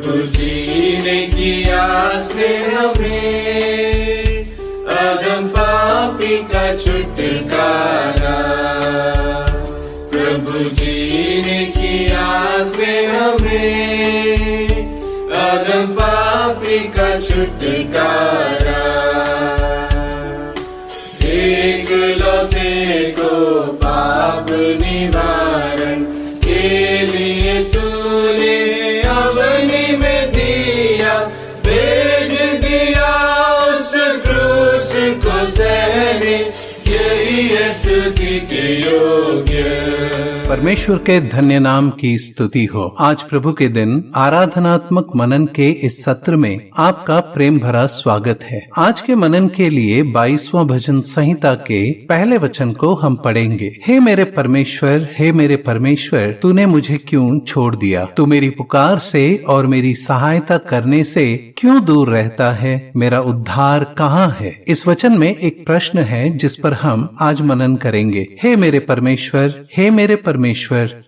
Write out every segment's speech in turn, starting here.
प्रभु जी ने किया स्नेह में, अधम पापी का छुटकारा। प्रभु जी ने किया स्नेह में, अधम पापी का छुटकारा। एक लौटे को पाप निवारण के लिए तूने अवनी में दिया, भेज दिया उस क्रूस को सहने, यही है स्तुति के योग्य। परमेश्वर के धन्य नाम की स्तुति हो। आज प्रभु के दिन आराधनात्मक मनन के इस सत्र में आपका प्रेम भरा स्वागत है। आज के मनन के लिए 22वां भजन संहिता के पहले वचन को हम पढ़ेंगे। हे मेरे परमेश्वर, तूने मुझे क्यों छोड़ दिया? तू मेरी पुकार से और मेरी सहायता करने से क्यों दूर रहता है? मेरा उद्धार कहाँ है? इस वचन में एक प्रश्न है जिस पर हम आज मनन करेंगे। हे मेरे परमेश्वर,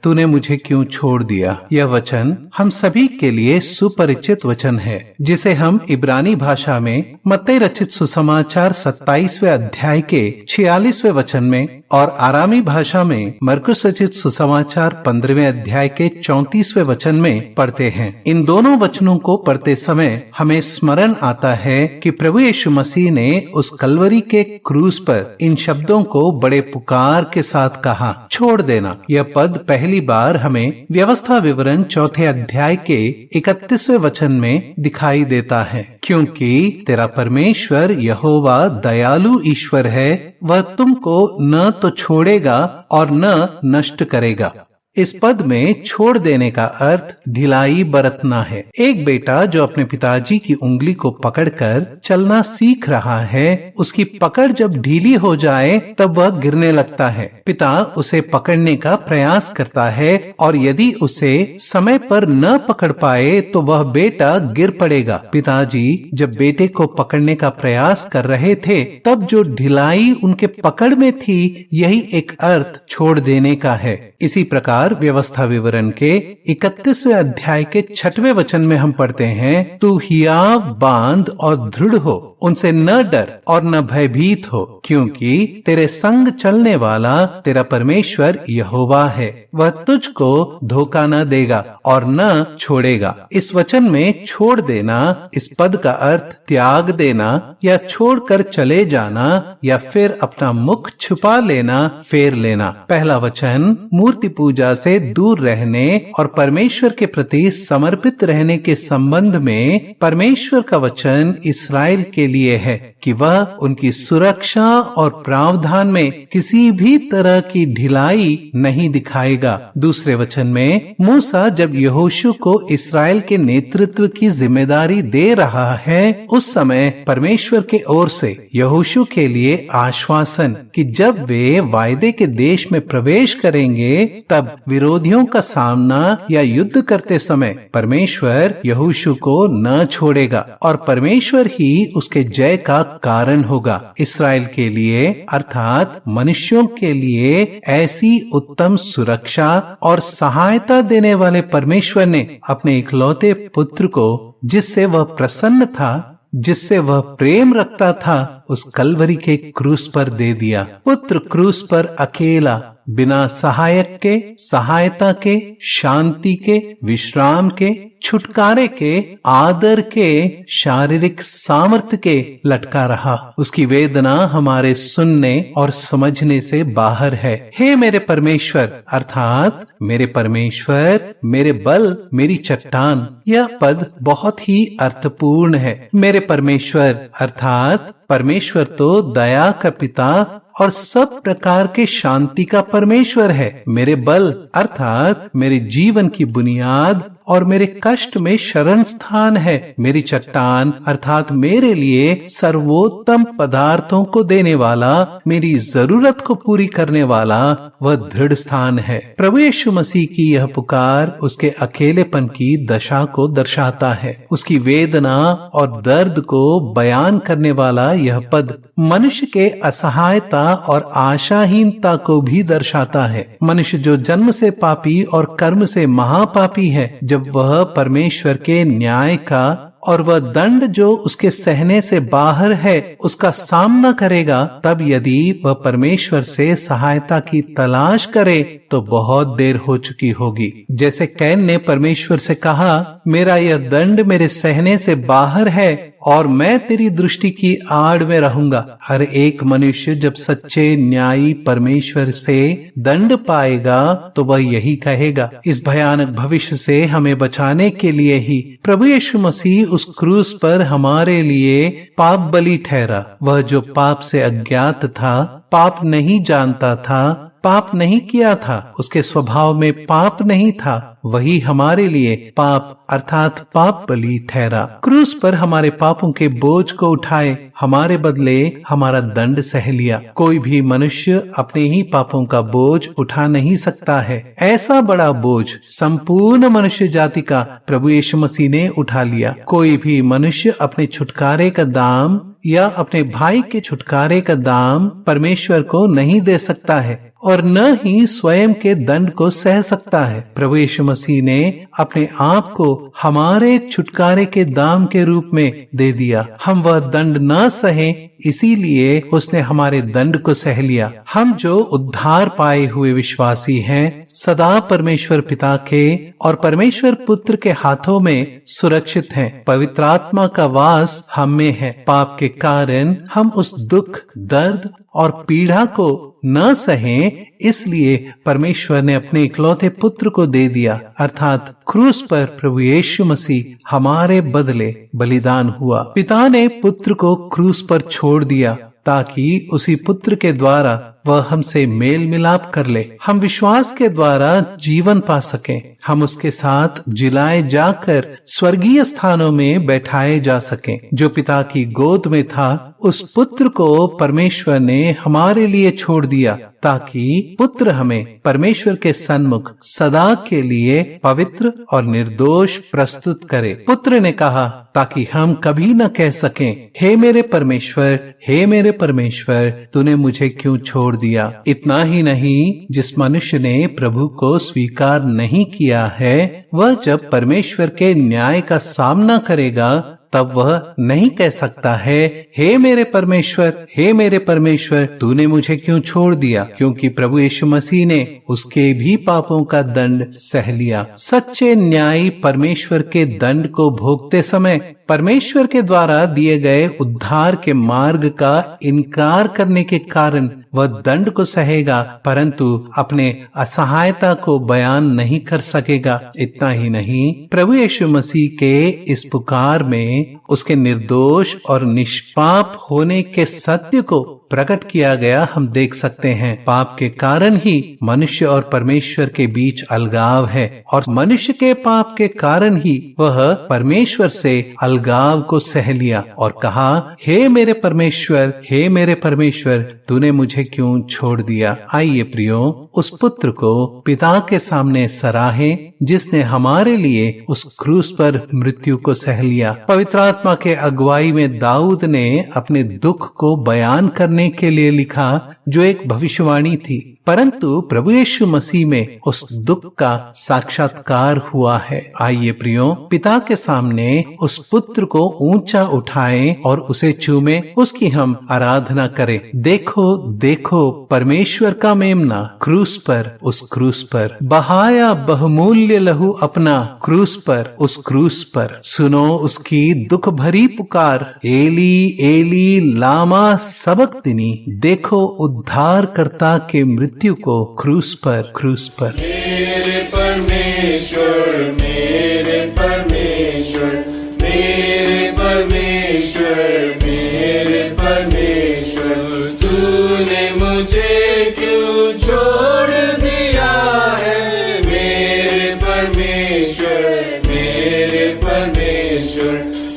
तूने मुझे क्यों छोड़ दिया? यह वचन हम सभी के लिए सुपरिचित वचन है, जिसे हम इब्रानी भाषा में मत्ती रचित सुसमाचार 27वें अध्याय के 46वें वचन में और आरामी भाषा में मरकुस रचित सुसमाचार 15वें अध्याय के 34वें वचन में पढ़ते हैं। इन दोनों वचनों को पढ़ते समय हमें स्मरण आता है कि प्रभु यीशु मसीह ने उस कलवरी के क्रूस पर इन शब्दों को बड़े पुकार के साथ कहा, छोड़ देना। यह पद पहली बार हमें व्यवस्था विवरण 4 अध्याय के 31वें वचन में दिखाई देता है। क्योंकि तेरा परमेश्वर यहोवा दयालु ईश्वर है, वह तुमको न तो छोड़ेगा और न नष्ट करेगा। इस पद में छोड़ देने का अर्थ ढिलाई बरतना है। एक बेटा जो अपने पिताजी की उंगली को पकड़कर चलना सीख रहा है, उसकी पकड़ जब ढीली हो जाए तब वह गिरने लगता है। पिता उसे पकड़ने का प्रयास करता है और यदि उसे समय पर न पकड़ पाए तो वह बेटा गिर पड़ेगा। पिताजी जब बेटे को पकड़ने का प्रयास कर रहे थे तब जो ढिलाई उनके पकड़ में थी, यही एक अर्थ छोड़ देने का है। इसी प्रकार व्यवस्था विवरण के 31वें अध्याय के 6वें वचन में हम पढ़ते हैं, तू हियाव बांध और दृढ़ हो, उनसे न डर और न भयभीत हो, क्योंकि तेरे संग चलने वाला तेरा परमेश्वर यहोवा है। वह तुझको धोखा न देगा और न छोड़ेगा। इस वचन में छोड़ देना, इस पद का अर्थ त्याग देना या छोड़कर चले जाना या फिर अपना मुख छुपा लेना, फेर लेना। पहला वचन मूर्ति पूजा से दूर रहने और परमेश्वर के प्रति समर्पित रहने के संबंध में परमेश्वर का वचन इस्राएल के लिए है कि वह उनकी सुरक्षा और प्रावधान में किसी भी तरह की ढिलाई नहीं दिखाएगा। दूसरे वचन में मूसा जब यहोशू को इस्राएल के नेतृत्व की जिम्मेदारी दे रहा है, उस समय परमेश्वर के ओर से यहोशू के लिए आश्वासन कि जब वे वायदे के देश में प्रवेश करेंगे तब विरोधियों का सामना या युद्ध करते समय परमेश्वर यहोशू को न छोड़ेगा और परमेश्वर ही उसके जय का कारण होगा। इस्राएल के लिए अर्थात मनुष्यों के लिए ऐसी उत्तम सुरक्षा और सहायता देने वाले परमेश्वर ने अपने इकलौते पुत्र को, जिससे वह प्रसन्न था, जिससे वह प्रेम रखता था, उस कलवरी के क्रूस पर दे दिया। पुत्र क्रूस पर अकेला, बिना सहायक के, सहायता के, शांति के, विश्राम के, छुटकारे के, आदर के, शारीरिक सामर्थ्य के लटका रहा। उसकी वेदना हमारे सुनने और समझने से बाहर है। हे मेरे परमेश्वर अर्थात मेरे परमेश्वर, मेरे बल, मेरी चट्टान, यह पद बहुत ही अर्थपूर्ण है। मेरे परमेश्वर अर्थात परमेश्वर तो दया का पिता और सब प्रकार के शांति का परमेश्वर है। मेरे बल अर्थात मेरे जीवन की बुनियाद और मेरे कष्ट में शरण स्थान है। मेरी चट्टान अर्थात मेरे लिए सर्वोत्तम पदार्थों को देने वाला, मेरी जरूरत को पूरी करने वाला वह दृढ़ स्थान है। प्रभु यीशु मसीह की यह पुकार उसके अकेलेपन की दशा को दर्शाता है। उसकी वेदना और दर्द को बयान करने वाला यह पद मनुष्य के असहायता और आशाहीनता को भी दर्शाता है। मनुष्य जो जन्म से पापी और कर्म से महापापी है, जब वह परमेश्वर के न्याय का और वह दंड जो उसके सहने से बाहर है उसका सामना करेगा, तब यदि वह परमेश्वर से सहायता की तलाश करे तो बहुत देर हो चुकी होगी। जैसे कैन ने परमेश्वर से कहा, मेरा यह दंड मेरे सहने से बाहर है और मैं तेरी दृष्टि की आड़ में रहूंगा। हर एक मनुष्य जब सच्चे न्यायी परमेश्वर से दंड पाएगा तो वह यही कहेगा। इस भयानक भविष्य से हमें बचाने के लिए ही प्रभु यीशु मसीह उस क्रूस पर हमारे लिए पाप बलि ठहरा। वह जो पाप से अज्ञात था, पाप नहीं जानता था, पाप नहीं किया था, उसके स्वभाव में पाप नहीं था, वही हमारे लिए पाप अर्थात पाप बलि ठहरा। क्रूस पर हमारे पापों के बोझ को उठाए, हमारे बदले हमारा दंड सह लिया। कोई भी मनुष्य अपने ही पापों का बोझ उठा नहीं सकता है। ऐसा बड़ा बोझ संपूर्ण मनुष्य जाति का प्रभु यीशु मसीह ने उठा लिया। कोई भी मनुष्य अपने छुटकारे का दाम या अपने भाई के छुटकारे का दाम परमेश्वर को नहीं दे सकता है और न ही स्वयं के दंड को सह सकता है। प्रभु यीशु मसीह ने अपने आप को हमारे छुटकारे के दाम के रूप में दे दिया। हम वह दंड न सहें, इसीलिए उसने हमारे दंड को सह लिया। हम जो उद्धार पाए हुए विश्वासी हैं, सदा परमेश्वर पिता के और परमेश्वर पुत्र के हाथों में सुरक्षित हैं। पवित्र आत्मा का वास हम में है। पाप के कारण हम उस दुख, दर्द और पीड़ा को न सहें, इसलिए परमेश्वर ने अपने इकलौते पुत्र को दे दिया, अर्थात क्रूस पर प्रभु यीशु मसीह हमारे बदले बलिदान हुआ। पिता ने पुत्र को क्रूस पर छोड़ दिया ताकि उसी पुत्र के द्वारा वह हमसे मेल मिलाप कर ले। हम विश्वास के द्वारा जीवन पा सकें। हम उसके साथ जिलाए जाकर स्वर्गीय स्थानों में बैठाए जा सकें। जो पिता की गोद में था, उस पुत्र को परमेश्वर ने हमारे लिए छोड़ दिया ताकि पुत्र हमें परमेश्वर के सन्मुख सदा के लिए पवित्र और निर्दोष प्रस्तुत करे। पुत्र ने कहा ताकि हम कभी न कह सकें, हे मेरे परमेश्वर, हे मेरे परमेश्वर, तूने मुझे क्यों छोड़ दिया। इतना ही नहीं, जिस मनुष्य ने प्रभु को स्वीकार नहीं किया है, वह जब परमेश्वर के न्याय का सामना करेगा तब वह नहीं कह सकता है, हे मेरे परमेश्वर, हे मेरे परमेश्वर, तूने मुझे क्यों छोड़ दिया, क्योंकि प्रभु यीशु मसीह ने उसके भी पापों का दंड सह लिया। सच्चे न्यायी परमेश्वर के दंड को भोगते समय परमेश्वर के द्वारा दिए गए उद्धार के मार्ग का इनकार करने के कारण वह दंड को सहेगा, परंतु अपने असहायता को बयान नहीं कर सकेगा। इतना ही नहीं, प्रभु यीशु मसीह के इस पुकार में उसके निर्दोष और निष्पाप होने के सत्य को प्रकट किया गया हम देख सकते हैं। पाप के कारण ही मनुष्य और परमेश्वर के बीच अलगाव है और मनुष्य के पाप के कारण ही वह परमेश्वर से अलगाव को सह लिया और कहा, हे मेरे परमेश्वर, हे मेरे परमेश्वर, तूने मुझे क्यों छोड़ दिया। आइए प्रियो, उस पुत्र को पिता के सामने सराहें जिसने हमारे लिए उस क्रूस पर मृत्यु को सह लिया। पवित्र आत्मा के अगुवाई में दाऊद ने अपने दुख को बयान करने के लिए लिखा जो एक भविष्यवाणी थी, परंतु प्रभु यीशु मसीह में उस दुख का साक्षात्कार हुआ है। आइए प्रियो, पिता के सामने उस पुत्र को ऊंचा उठाएं और उसे चूमें, उसकी हम आराधना करें। देखो देखो परमेश्वर का मेमना क्रूस पर, उस क्रूस पर बहाया बहुमूल्य लहू अपना, क्रूस पर, उस क्रूस पर। सुनो उसकी दुख भरी पुकार, एली एली लामा सबक्तनी। देखो उद्धारकर्ता के मृत्यु को क्रूस पर, क्रूस पर। मेरे परमेश्वर, मेरे परमेश्वर, मेरे परमेश्वर, मेरे परमेश्वर, तूने मुझे क्यों छोड़ दिया है। मेरे परमेश्वर, मेरे परमेश्वर,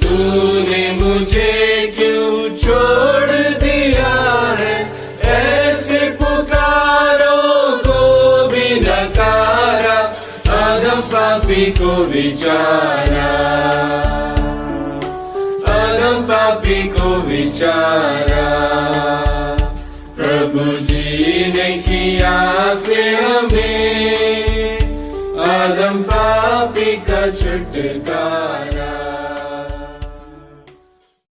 तूने मुझे क्यों छोड़ दिया है। ऐसे पुकारों को भी नकारा, अधम पापी को विचारा, अधम पापी को विचारा। प्रभु जी ने किया से हमें अधम पापी का छुटकारा।